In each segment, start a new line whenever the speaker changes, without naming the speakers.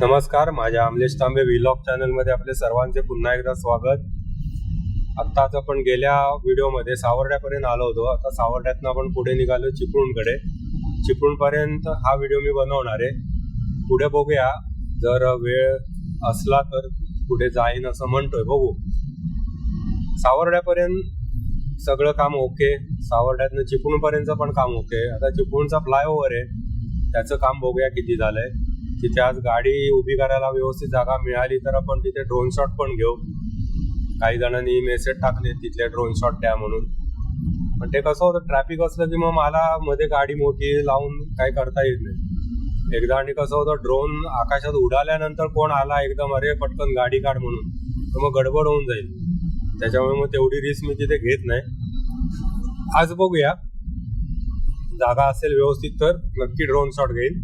नमस्कार, माझ्या अमलेश तांबे व्लॉग चॅनलमध्ये आपले सर्वांचे पुन्हा एकदा स्वागत. आत्ताच आपण गेल्या व्हिडिओमध्ये सावर्ड्यापर्यंत आलो होतो. आता सावर्ड्यातनं आपण पुढे निघालो चिपळूणकडे. चिपळूणपर्यंत हा व्हिडिओ मी बनवणार आहे. पुढे बघूया, जर वेळ असला तर पुढे जाईन असं म्हणतोय, बघू. सावर्ड्यापर्यंत सगळं काम ओके, सावर्ड्यातनं चिपळूणपर्यंतचं पण काम ओके. आता चिपळूणचा फ्लायओव्हर आहे, त्याचं काम बघूया किती झालंय. तिथे आज गाडी उभी करायला व्यवस्थित जागा मिळाली तर आपण तिथे ड्रोन शॉट पण घेऊ. काही जणांनी मेसेज टाकले तिथले ड्रोन शॉट द्या म्हणून. पण ते कसं होतं, ट्रॅफिक असलं की मग मला मध्ये गाडी मोठी लावून काही करता येत नाही एकदा. आणि कसं होतं, ड्रोन आकाशात उडाल्यानंतर कोण आला एकदम, अरे पटकन गाडी काढ म्हणून, तर मग गडबड होऊन जाईल. त्याच्यामुळे मग तेवढी रिस्क मी तिथे घेत नाही. आज बघूया, जागा असेल व्यवस्थित तर नक्की ड्रोन शॉट घेईन.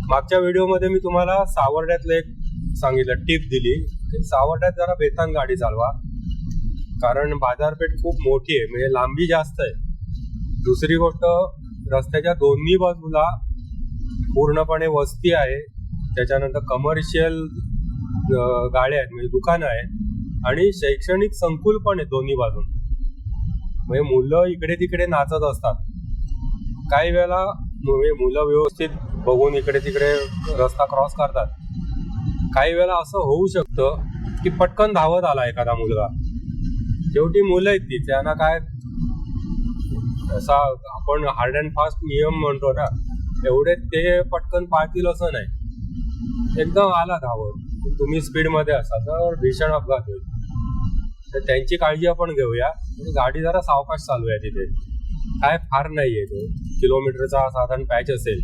मागच्या व्हिडिओमध्ये मी तुम्हाला सावर्ड्यातलं एक सांगितलं, टिप दिली की सावर्ड्यात जरा बेतान गाडी चालवा, कारण बाजारपेठ खूप मोठी आहे, म्हणजे लांबी जास्त आहे. दुसरी गोष्ट, रस्त्याच्या दोन्ही बाजूला पूर्णपणे वस्ती आहे, त्याच्यानंतर कमर्शियल गाड्या आहेत, म्हणजे दुकानं आहेत, आणि शैक्षणिक संकुल पण आहे दोन्ही बाजून. म्हणजे मुलं इकडे तिकडे नाचत असतात. काही वेळेला मुलं व्यवस्थित बघून इकडे तिकडे रस्ता क्रॉस करतात. काही वेळेला असं होऊ शकतं की पटकन धावत आला एखादा मुलगा. शेवटी मुलं आहेत ती, त्यांना काय असा आपण हार्ड अँड फास्ट नियम म्हणतो ना, एवढे ते पटकन पाळतील असं नाही. एकदम आला धावत, तुम्ही स्पीडमध्ये असाल तर भीषण अपघात होईल. तर त्यांची काळजी आपण घेऊया. गाडी जरा सावकाश चालूया. तिथे काय फार नाहीये, तो किलोमीटरचा साधारण पॅच असेल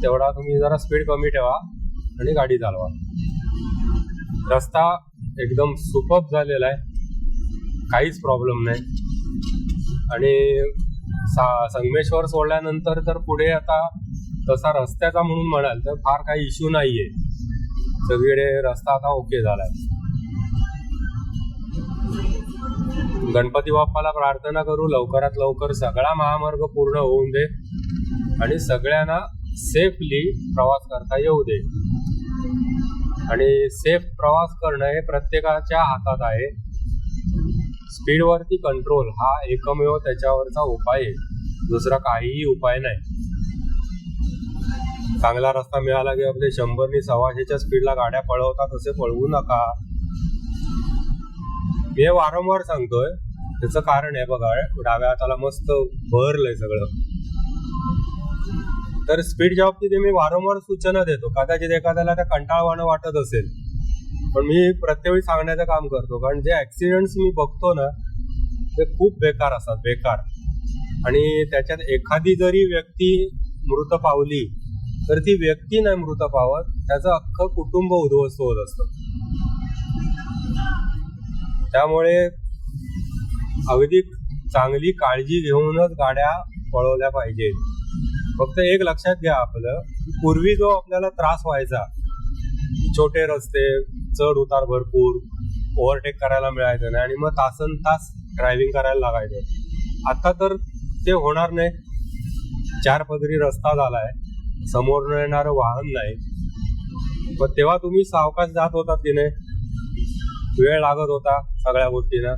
तेवढा. तुम्ही जरा स्पीड कमी ठेवा आणि गाडी चालवा. रस्ता एकदम सुपर्ब झालेला आहे, काहीच प्रॉब्लेम नाही. आणि संगमेश्वर सोडल्यानंतर तर पुढे आता तसा रस्त्याचा म्हणून म्हणाल तर फार काही इश्यू नाहीये. सगळीकडे रस्ता आता ओके झालाय. गणपती बाप्पाला प्रार्थना करू, लवकरात लवकर सगळा महामार्ग पूर्ण होऊन दे आणि सगळ्यांना सेफली प्रवास करता येऊ दे. आणि सेफ प्रवास करणं हे प्रत्येकाच्या हातात आहे. स्पीडवरती कंट्रोल हा एकमेव त्याच्यावरचा उपाय आहे, दुसरा काहीही उपाय नाही. चांगला रस्ता मिळाला की आपले 100 नि 125च्या स्पीडला गाड्या पळवतात, तसे पळवू नका. मी वारंवार सांगतोय, त्याचं कारण आहे बघा, डाव्या हाताला मस्त भरलंय सगळं. तर स्पीडच्या बाबतीत मी वारंवार सूचना देतो. कदाचित एखाद्याला त्या कंटाळवाणं वाटत असेल, पण मी प्रत्येक वेळी सांगण्याचं काम करतो. कारण जे ऍक्सिडेंट्स मी बघतो ना, ते खूप बेकार असतात, बेकार. आणि त्याच्यात एखादी जरी व्यक्ती मृत पावली तर ती व्यक्ती नाही मृत पावत, त्याचं अख्खं कुटुंब उद्ध्वस्त होत असतं. त्यामुळे अगदी चांगली काळजी घेऊनच गाड्या पळवल्या पाहिजेत. फक्त एक लक्षात घ्या, आपलं पूर्वी जो आपल्याला त्रास व्हायचा, छोटे रस्ते, चढ उतार भरपूर, ओव्हरटेक करायला मिळायचं नाही आणि मग तासन तास ड्रायव्हिंग करायला लागायचं. आता तर ते होणार नाही. 4 पदरी रस्ता झालाय, समोरनं येणारं वाहन नाही. पण तेव्हा तुम्ही सावकाश जात होता, तिने वेळ लागत होता सगळ्या गोष्टींना.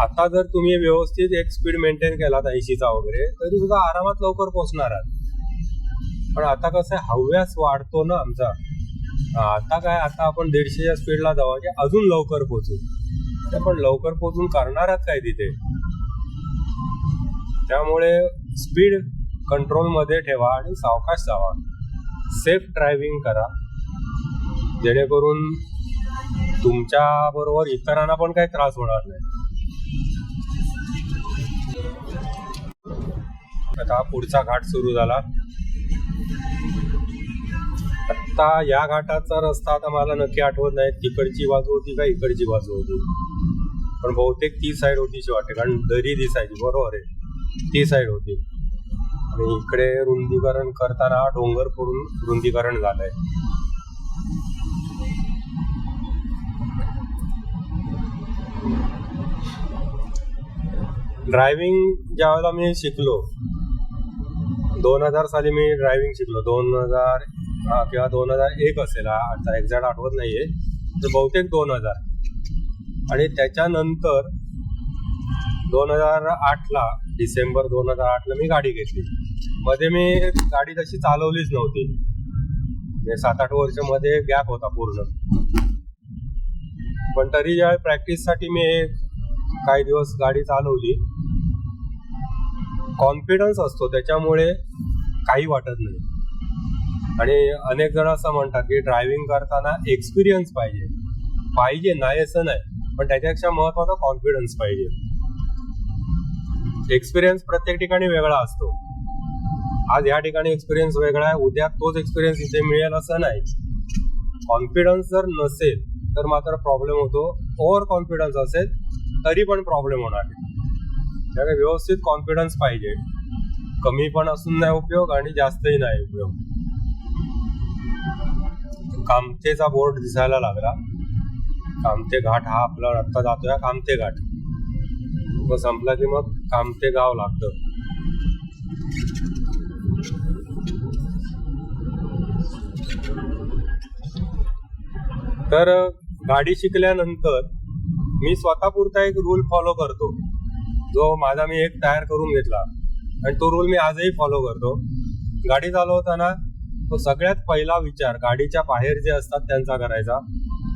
आता जर तुम्ही व्यवस्थित एक स्पीड मेंटेन केला 80चा वगैरे, तरी सुद्धा आरामात लवकर पोहोचणार आहात. पण आता कसं हव्यास वाढतो ना आमचा. आता काय, आता आपण 150च्या स्पीडला जाऊ की अजून लवकर पोहोचू. पण लवकर पोहोचून करणार आहात काय तिथे? त्यामुळे स्पीड कंट्रोलमध्ये ठेवा आणि सावकाश जावा. सेफ ड्रायव्हिंग करा, जेणेकरून तुमच्या बरोबर इतरांना पण काही त्रास होणार नाही. आता पुढचा घाट सुरू झाला. आता या घाटाचा रस्ता आता मला नक्की आठवत नाही, तिकडची बाजू होती का इकडची बाजू होती, पण बहुतेक ती साईड होती अशी वाटते, कारण दरी दिसायची. बरोबर आहे, ती साईड होती. आणि इकडे रुंदीकरण करताना डोंगर करून रुंदीकरण झालंय. ड्रायव्हिंग ज्यावेळेला मी शिकलो, 2000 साली मी ड्रायव्हिंग शिकलो. हा किंवा 2001 असेल, आता एक्झॅक्ट आठवत नाहीये, तर बहुतेक 2000. आणि त्याच्यानंतर 2008ला डिसेंबर 2008ला मी गाडी घेतली. मध्ये मी गाडी तशी चालवलीच नव्हती, 7-8 वर्ष मध्ये गॅप होता पूर्ण. पण तरी ज्या प्रॅक्टिससाठी मी काही दिवस गाडी चालवली. कॉन्फिडन्स असतो त्याच्यामुळे काही वाटत नाही. आणि अनेक जण असं म्हणतात की ड्रायव्हिंग करताना एक्सपिरियन्स पाहिजे नाही असं नाही, पण त्याच्यापेक्षा महत्वाचा कॉन्फिडन्स पाहिजे. एक्सपिरियन्स प्रत्येक ठिकाणी वेगळा असतो. आज या ठिकाणी एक्सपिरियन्स वेगळा आहे, उद्या तोच एक्सपिरियन्स इथे मिळेल असं नाही. कॉन्फिडन्स जर नसेल तर मात्र प्रॉब्लेम होतो. ओव्हर कॉन्फिडन्स असेल तरी पण प्रॉब्लेम होणार आहे. त्यामुळे व्यवस्थित कॉन्फिडन्स पाहिजे. कमी पण असून नाही उपयोग आणि जास्तही नाही उपयोग. कामतेचा बोर्ड दिसायला लागला. कामते घाट हा आपला रस्ता जातोय, कामते घाट तो संपला की मग कामते गाव लागतं. तर गाडी शिकल्यानंतर मी स्वतःपुरता एक रूल फॉलो करतो, जो माझा मी एक तयार करून घेतला आणि तो रूल मी आजही फॉलो करतो. गाडी चालवताना तो सगळ्यात पहिला विचार गाडीच्या बाहेर जे असतात त्यांचा करायचा.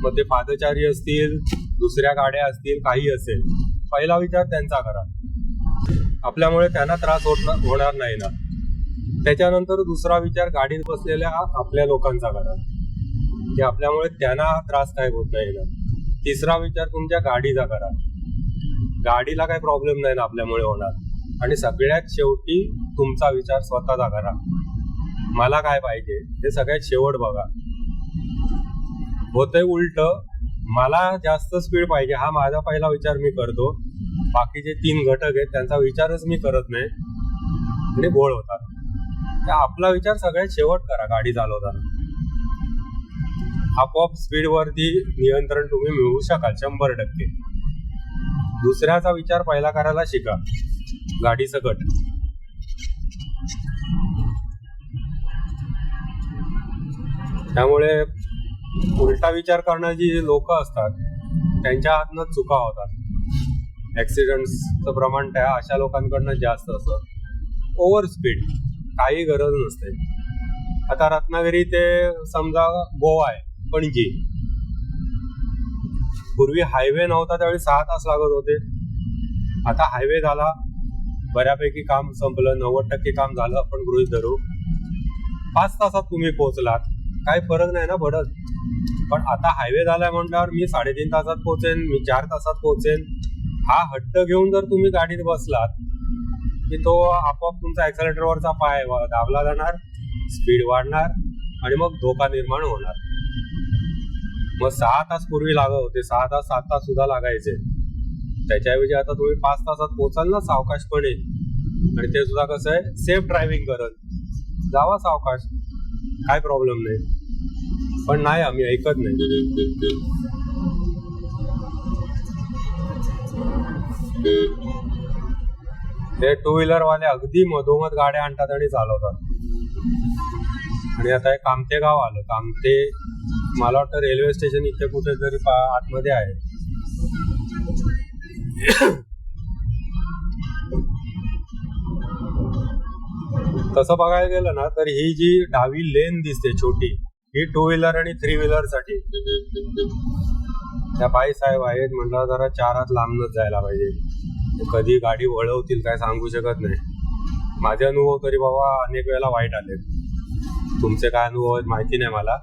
मग ते पादचारी असतील, दुसऱ्या गाड्या असतील, काही असेल, पहिला विचार त्यांचा करा. आपल्यामुळे त्यांना त्रास होणार नाही ना. त्याच्यानंतर दुसरा विचार गाडीत बसलेल्या आपल्या लोकांचा करा, की आपल्यामुळे त्यांना त्रास काय होत नाही ना. तिसरा विचार तुमच्या गाडीचा करा, गाडीला काही प्रॉब्लेम नाही ना आपल्यामुळे होणार. आणि सगळ्यात शेवटी तुमचा विचार स्वतःचा करा, मला काय पाहिजे हे सगळ्यात शेवट बघा. होतंय उलट, मला जास्त स्पीड पाहिजे हा माझा पहिला विचार मी करतो. बाकीचे 3 घटक आहेत त्यांचा विचारच मी करत नाही आणि घोळ होतात. आपला विचार सगळ्यात शेवट करा गाडी चालवताना. आपोआप स्पीडवरती नियंत्रण तुम्ही मिळवू शकाल 100%. दुसऱ्याचा विचार पहिला करायला शिका गाडी सकट. त्यामुळे उलटा विचार करणारी जी लोक असतात त्यांच्या हातनं चुका होतात. ऍक्सिडेंट्सचं प्रमाण त्या अशा लोकांकडनं जास्त असतं. ओव्हर स्पीड काही गरज नसते. आता रत्नागिरी ते समजा गोवा आहे, पणजी, पूर्वी हायवे नव्हता त्यावेळी 6 तास लागत होते. आता हायवे झाला, बऱ्यापैकी काम संपलं, 90% काम झालं आपण गृहीत धरू. 5 तासात तुम्ही पोहोचलात, काही फरक नाही ना पडत. पण आता हायवे झालाय म्हटल्यावर मी 3.5 तासात पोहोचेन, मी 4 तासात पोहोचेन, हा हट्ट घेऊन जर तुम्ही गाडीत बसलात की तो आपोआप तुमचा ऍक्सेलरेटरवरचा पाय दाबला जाणार, स्पीड वाढणार आणि मग धोका निर्माण होणार. मग 6 तास पूर्वी लागत होते, 6 तास 7 तास सुद्धा लागायचे. त्याच्याऐवजी आता तुम्ही 5 तासात पोहोचाल ना सावकाशपणे. आणि ते सुद्धा कसं आहे, सेफ ड्रायव्हिंग करत जावा सावकाश, काय प्रॉब्लेम नाही. पण नाही, आम्ही ऐकत नाही. ते 2 व्हीलर वाले अगदी मधोमध गाड्या आणतात आणि चालवतात. आणि आता हे कामते गाव आलं. कामते मला वाटतं रेल्वे स्टेशन इथे कुठेतरी आतमध्ये आहे. तसं बघायला गेलं ना तर ही जी डावी लेन दिसते छोटी, ही 2 व्हीलर आणि 3 व्हीलर साठी. त्या बाई साहेब आहेत म्हटलं जरा 4 हात लांबनच जायला पाहिजे. कधी गाडी वळवतील काय सांगू शकत नाही. माझे अनुभव तरी बाबा अनेक वेळेला वाईट आले. तुमचे काय अनुभव आहेत माहिती नाही मला.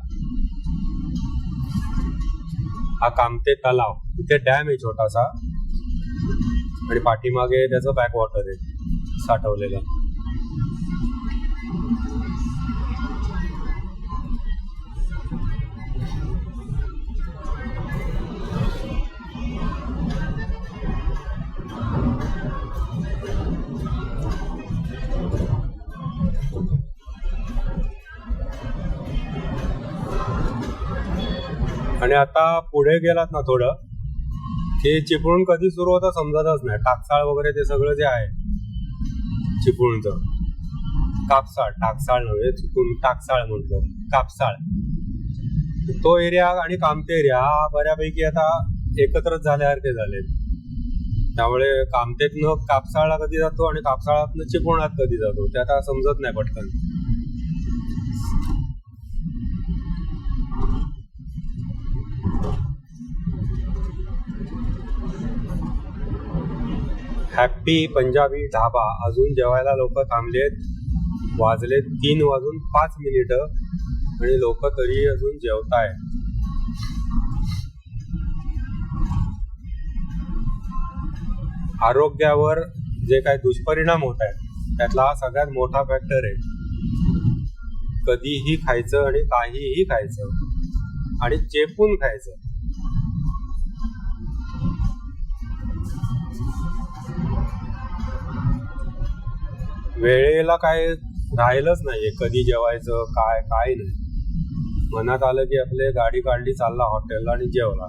हा कामते तलाव, इथे डॅम आहे छोटासा आणि पाठीमागे त्याचं बॅकवॉटर आहे साठवलेलं. आणि आता पुढे गेलात ना थोडं की चिपळूण कधी सुरू होतं समजतच नाही. टाकसाळ वगैरे ते सगळं जे आहे चिपळूणचं कापसाळ, टाकसाळ नव्हे, चुकून टाकसाळ म्हटलो, कापसाळ. तो एरिया आणि कामते एरिया हा बऱ्यापैकी आता एकत्रच झाल्यासारखे झाले. त्यामुळे कामतेतनं कापसाळला कधी जातो आणि कापसाळातनं चिपळुणात कधी जातो ते आता समजत नाही पटकन. हॅप्पी पंजाबी ढाबा अजून जेवायला लोक थांबलेत. वाजले 3:05 आणि लोक तरी अजून जेवताय. आरोग्यावर जे काही दुष्परिणाम होत आहेत त्यातला हा सगळ्यात मोठा फॅक्टर आहे. कधीही खायचं आणि काहीही खायचं आणि चेपून खायचं. वेळेला काय राहिलंच नाहीये, कधी जेवायचं काय काय नाही. मनात आलं की आपले गाडी काढली, चालला हॉटेलला आणि जेवला.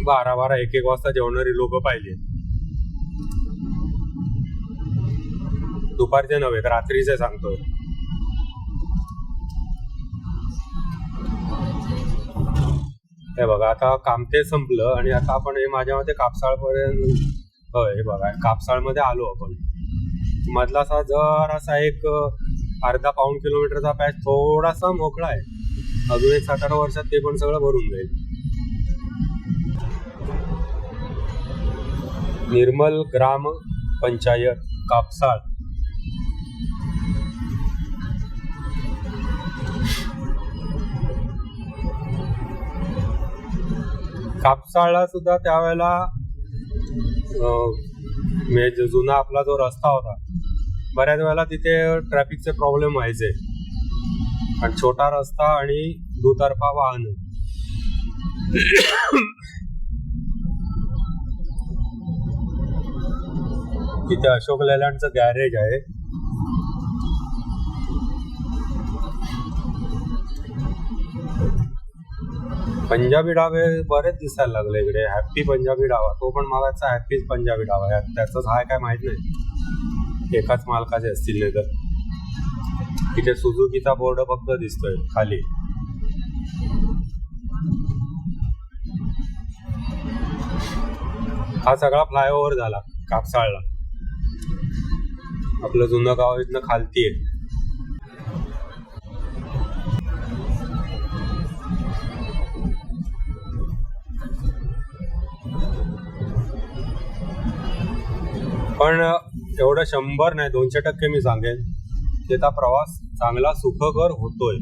12-12, 1-1 वाजता जेवणारी लोक पाहिजे. दुपारचे नव्हे, रात्रीचे सांगतोय. हे बघा आता कामते संपलं आणि आता आपण हे माझ्या मते कापसाळ पर्यंत, हे बघा कापसाळ मध्ये आलो आपण. मधलासा जरासा एक अर्धा-पाऊण किलोमीटरचा पॅच थोडासा मोकळा आहे. अजून 1-7-8 वर्षात ते पण सगळं भरून जाईल. निर्मल ग्राम पंचायत कापसाळ. कापसाळला सुद्धा त्यावेळेला जुना आपला जो रस्ता होता, बऱ्याच वेळेला तिथे ट्रॅफिकचे प्रॉब्लेम व्हायचे. आणि छोटा रस्ता आणि दुतर्फा वाहन. तिथे अशोक लेलँडचं गॅरेज आहे. पंजाबी ढाबे बरेच दिसायला लागले इकडे. हॅप्पी पंजाबी ढाबा, तो पण मागाचा हॅप्पीच पंजाबी ढाबा आहे. त्याचंच हाय काय माहित नाही, एकाच मालकाचे असतील नाही तर. इथे सुझुकीचा बोर्ड फक्त दिसतोय खाली. हा सगळा फ्लायओव्हर झाला कापसाळला. आपलं जुनं गाव इथनं खालती आहे. पण एवढं 100 नाही, 200% मी सांगेन की आता प्रवास चांगला सुखकर होतोय.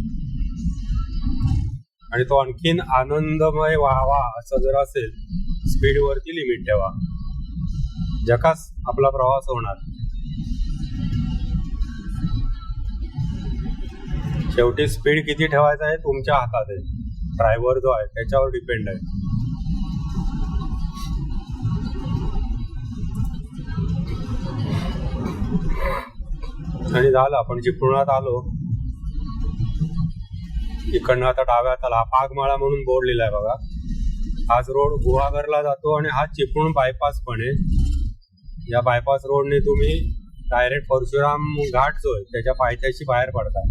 आणि तो आणखीन आनंदमय व्हावा असं जर असेल, स्पीडवरती लिमिट ठेवा, जकास आपला प्रवास होणार. शेवटी स्पीड किती ठेवायचा आहे तुमच्या हातात आहे. ड्रायव्हर जो आहे त्याच्यावर डिपेंड आहे. आणि झालं, आपण चिपळुणात आलो. इकडनं आता डाव्या हाताला पागमाळा म्हणून बोर्ड लिहिलाय बघा. हाच रोड गुहागरला जातो आणि हा चिपळूण बायपास पण आहे. या बायपास रोडने तुम्ही डायरेक्ट परशुराम घाट जो आहे त्याच्या पायथ्याशी बाहेर पडता.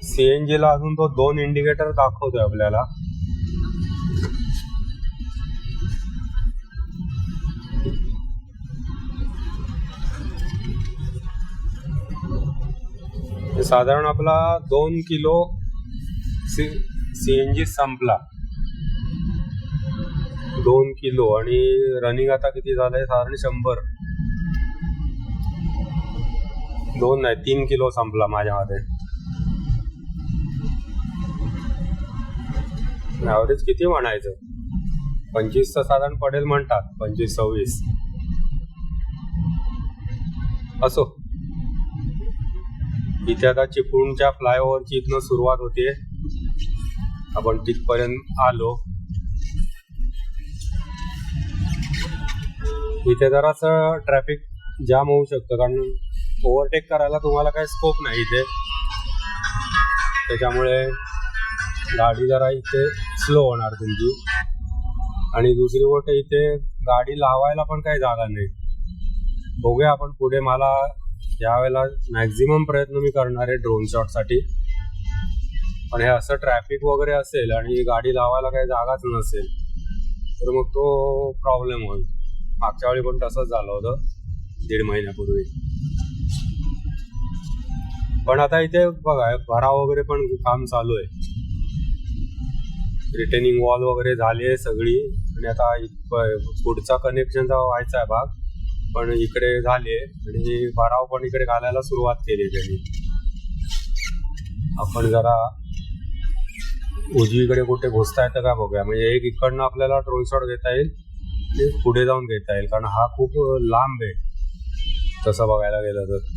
सीएनजी ला अजून तो 2 इंडिकेटर दाखवतोय आपल्याला. साधारण आपला 2 किलो सीएनजी संपला. 2 किलो आणि रनिंग आता किती झालंय, साधारण 100. 2 नाही 3 किलो संपला माझ्यामध्ये. ॲव्हरेज किती म्हणायचं, 25 तर साधारण पडेल म्हणतात, 25-26 असो. इथे आता चिपळूणच्या फ्लायओव्हरची इथनं सुरुवात होते. आपण तिथपर्यंत आलो. इथे जरासं ट्रॅफिक जाम होऊ शकतं कारण ओव्हरटेक करायला तुम्हाला काही स्कोप नाही इथे. त्याच्यामुळे गाडी जरा इथे स्लो होणार तुमची. आणि दुसरी गोष्ट इथे गाडी लावायला पण काही जागा नाही. बघूया आपण पुढे. मला यावेळेला मॅक्झिमम प्रयत्न मी करणार आहे ड्रोन शॉटसाठी. पण हे असं ट्रॅफिक वगैरे असेल आणि गाडी लावायला काही जागाच नसेल तर मग तो प्रॉब्लेम होईल. मागच्या वेळी पण तसंच झालं होतं 1.5 महिन्यापूर्वी. पण आता इथे बघा भराव वगैरे पण काम चालू आहे. रिटेनिंग वॉल वगैरे झाली आहे सगळी. आणि आता पुढचा कनेक्शनचा व्हायचा आहे भाग पण इकडे झाले. आणि भराव पण इकडे घालायला सुरुवात केली त्यांनी. आपण जरा उजवीकडे कुठे घुसता येतं का बघूया. म्हणजे एक इकडनं आपल्याला ड्रोन शॉट घेता येईल आणि पुढे जाऊन घेता येईल कारण हा खूप लांब आहे तसं बघायला गेलं तर.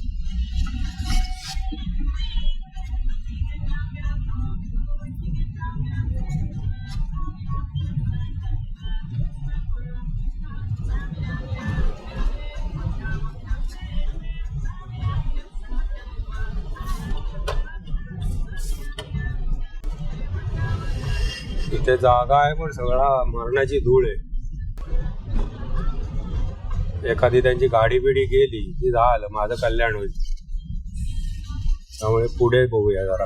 इथे जागा आहे पण सगळा मरणाची धूळ आहे. एखादी त्यांची गाडी बिडी गेली की झालं माझं कल्याण होईल. त्यामुळे पुढे बघूया जरा.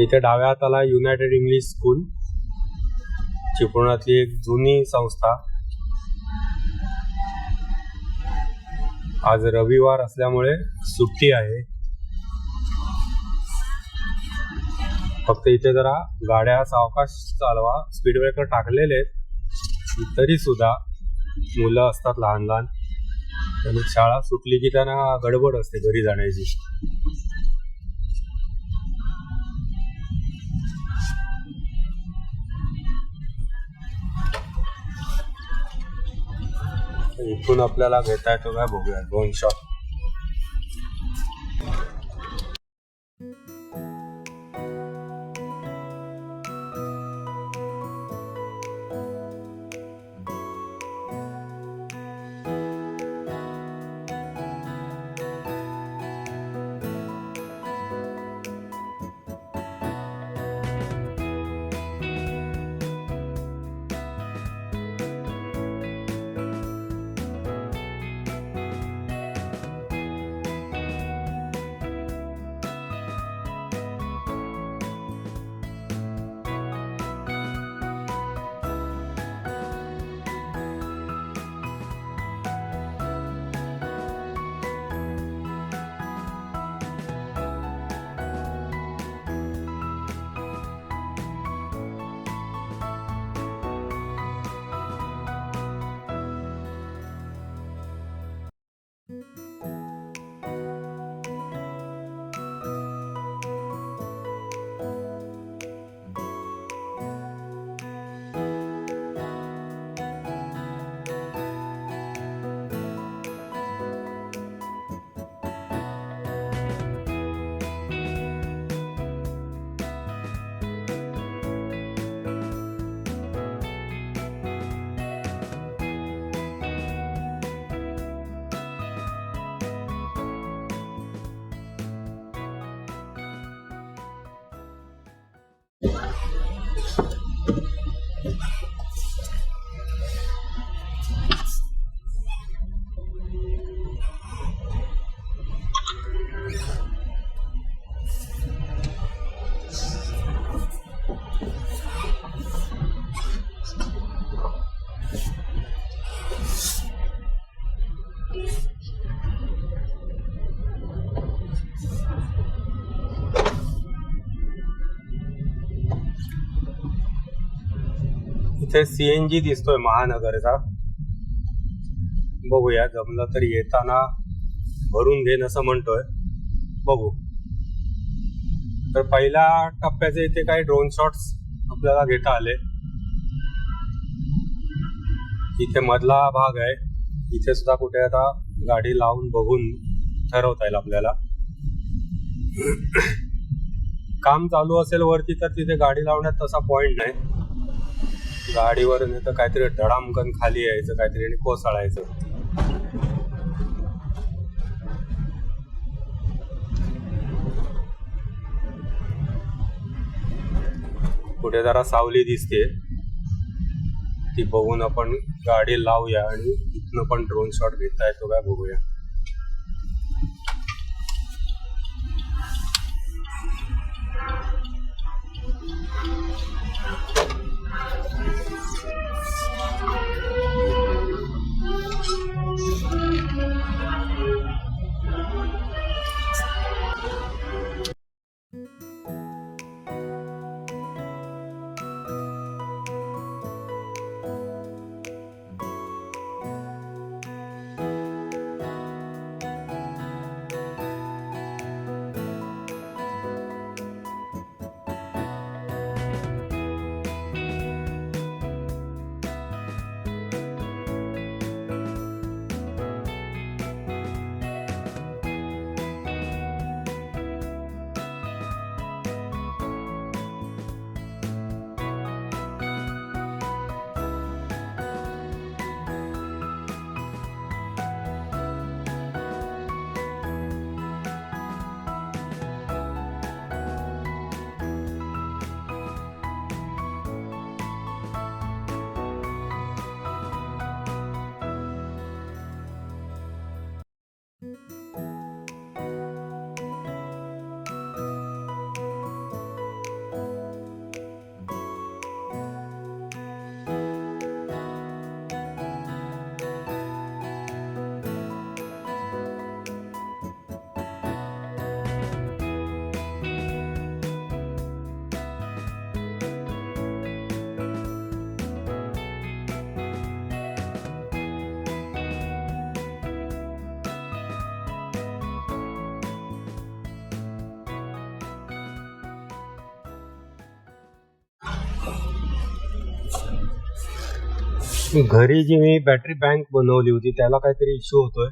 इथे डाव्या हाताला युनायटेड इंग्लिश स्कूल, चिपळूणातली एक जुनी संस्था. आज रविवार असल्यामुळे सुट्टी आहे. फक्त इथे जरा गाड्या सावकाश चालवा. स्पीड ब्रेकर टाकलेले आहेत तरी सुद्धा मुलं असतात लहान लहान. आणि शाळा सुटली की त्यांना गडबड असते घरी जाण्याची. इथून आपल्याला घेता येतो काय बघूया ड्रोन शॉट. इथे CNG दिसतोय महानगरचा. बघूया जमलं तरी येताना भरून घेईन असं म्हणतोय. बघू. तर पहिल्या टप्प्याचे इथे काही ड्रोन शॉट्स आपल्याला घेता आले. इथे मधला भाग आहे, इथे सुद्धा कुठे आता गाडी लावून बघून ठरवता येईल आपल्याला. काम चालू असेल वरती तर तिथे गाडी लावण्यात तसा पॉइंट नाही. गाडीवर नाही तर काहीतरी धडामकन खाली यायचं, काहीतरी आणि कोसळायचं. कुठे जरा सावली दिसते, ती बघून आपण गाडी लावूया आणि इथनं पण ड्रोन शॉट घेता येतो काय बघूया. घरी जी मी बॅटरी बँक बनवली होती त्याला काहीतरी इश्यू होतोय,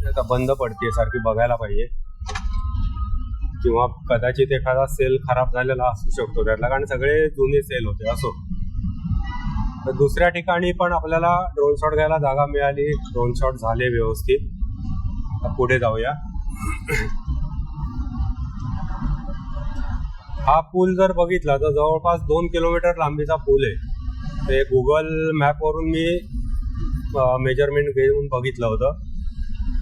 आता बंद पडते सारखी, बघायला पाहिजे. किंवा कदाचित एखादा सेल खराब झालेला असू शकतो त्यातला, कारण सगळे जुने सेल होते. असो, तर दुसऱ्या ठिकाणी पण आपल्याला ड्रोन शॉट घ्यायला जागा मिळाली, ड्रोन शॉट झाले व्यवस्थित. तर पुढे जाऊया. हा पूल जर बघितला तर जवळपास 2 किलोमीटर लांबीचा पूल आहे. ते गुगल मॅपवरून मी मेजरमेंट घेऊन बघितलं होतं,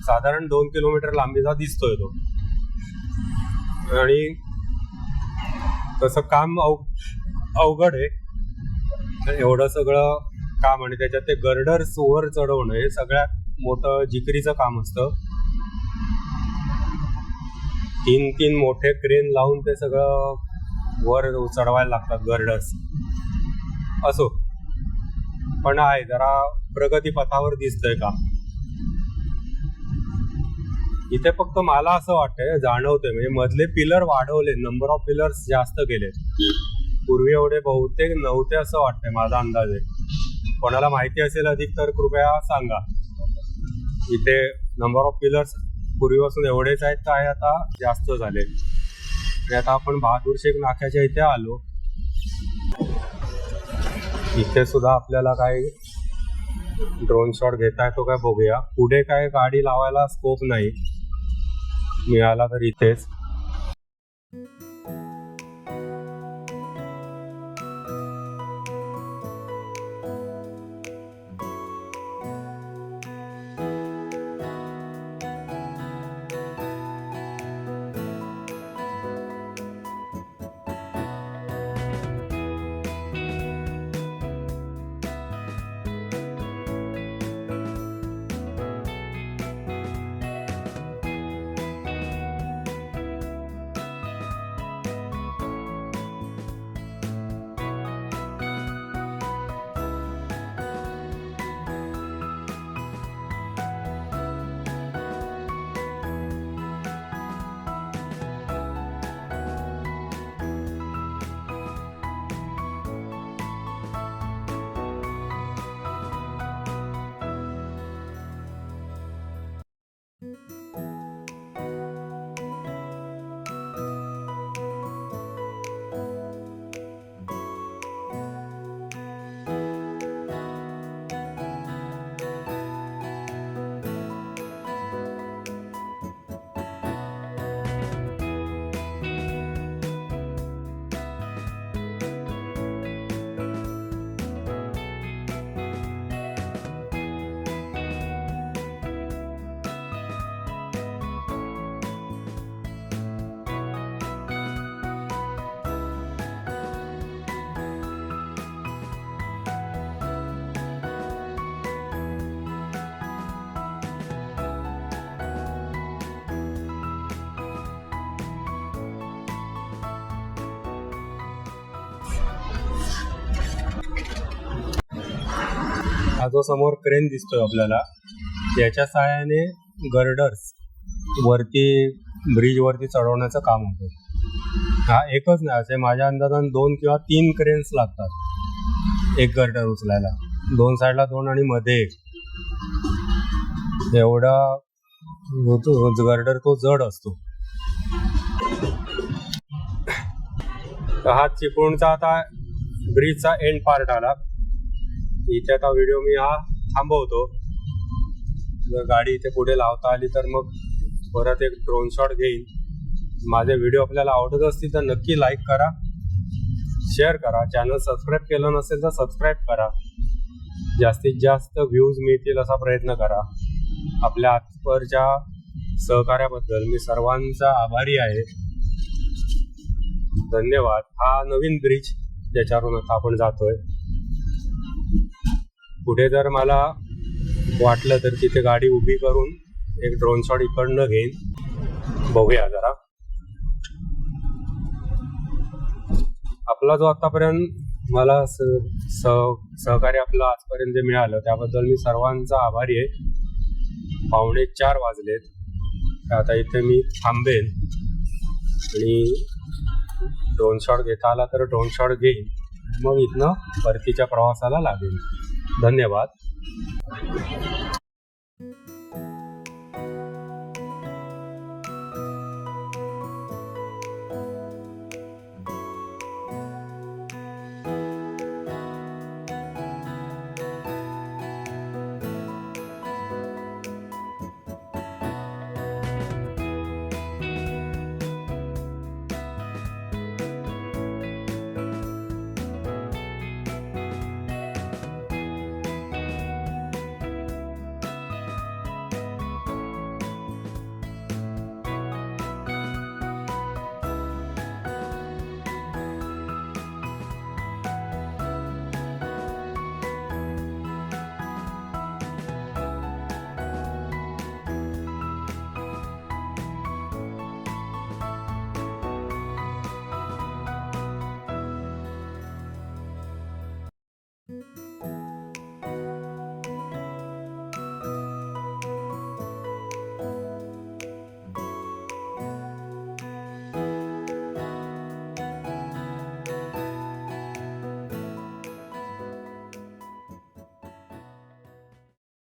साधारण 2 किलोमीटर लांबीचा दिसतोय तो. आणि तसं काम अवघड आहे एवढं सगळं काम, आणि त्याच्यात ते गर्डर्स वर चढवणं हे सगळ्यात मोठं जिकरीचं काम असतं. 3 मोठे क्रेन लावून ते सगळं वर चढवायला लागतात गर्डर्स. असो, पण आहे जरा प्रगती पथावर दिसतंय का. इथे फक्त मला असं वाटतंय, जाणवतंय, म्हणजे मधले पिलर वाढवले, नंबर ऑफ पिलर्स जास्त केले. पूर्वी एवढे बहुतेक नव्हते असं वाटतंय, माझा अंदाज आहे. कोणाला माहिती असेल अधिक तर कृपया सांगा. इथे नंबर ऑफ पिलर्स पूर्वीपासून एवढेच आहेत काय आता जास्त झाले. आणि आता आपण बहादूर शेख नाक्याच्या इथे आलो. इथे सुद्धा आपल्याला काय ड्रोन शॉट घेता येतो काय बघूया. पुढे काय गाडी लावायला स्कोप नाही मिळाला तर इथेच. हा जो समोर क्रेन दिसतोय आपल्याला याच्या सहाय्याने गर्डर्स वरती ब्रिज वरती चढवण्याचं काम होतं. हा एकच नाही, असे माझ्या अंदाजाने 2 किंवा 3 क्रेन्स लागतात एक गर्डर उचलायला. 2 साईडला 2 आणि मध्ये एक. एवढा गर्डर तो जड असतो. हा चिपळूणचा आता ब्रिजचा एंड पार्ट आला. इथे आता व्हिडिओ मी हा थांबवतो. जर गाडी इथे पुढे लावता आली तर मग परत एक ड्रोन शॉट घेईन. माझे व्हिडिओ आपल्याला आवडत असतील तर नक्की लाईक करा, शेअर करा. चॅनल सबस्क्राईब केलं नसेल तर सबस्क्राईब करा. जास्तीत जास्त व्ह्यूज मिळतील असा प्रयत्न करा. आपल्या आजवरच्या सहकार्याबद्दल मी सर्वांचा आभारी आहे. धन्यवाद. हा नवीन ब्रिज ज्याच्यावरून आता आपण जातोय. पुढे जर मला वाटलं तर तिथे गाडी उभी करून एक ड्रोन शॉट इकडनं घेईन. बघूया जरा. आपला जो आतापर्यंत मला सहकार्य आपलं आजपर्यंत जे मिळालं त्याबद्दल मी सर्वांचा आभारी आहे. 3:45 वाजलेत. आता इथे मी थांबेन आणि ड्रोन शॉट घेता आला तर ड्रोन शॉट घेईन. मग इथनं परतीच्या प्रवासाला लागेल. धन्यवाद.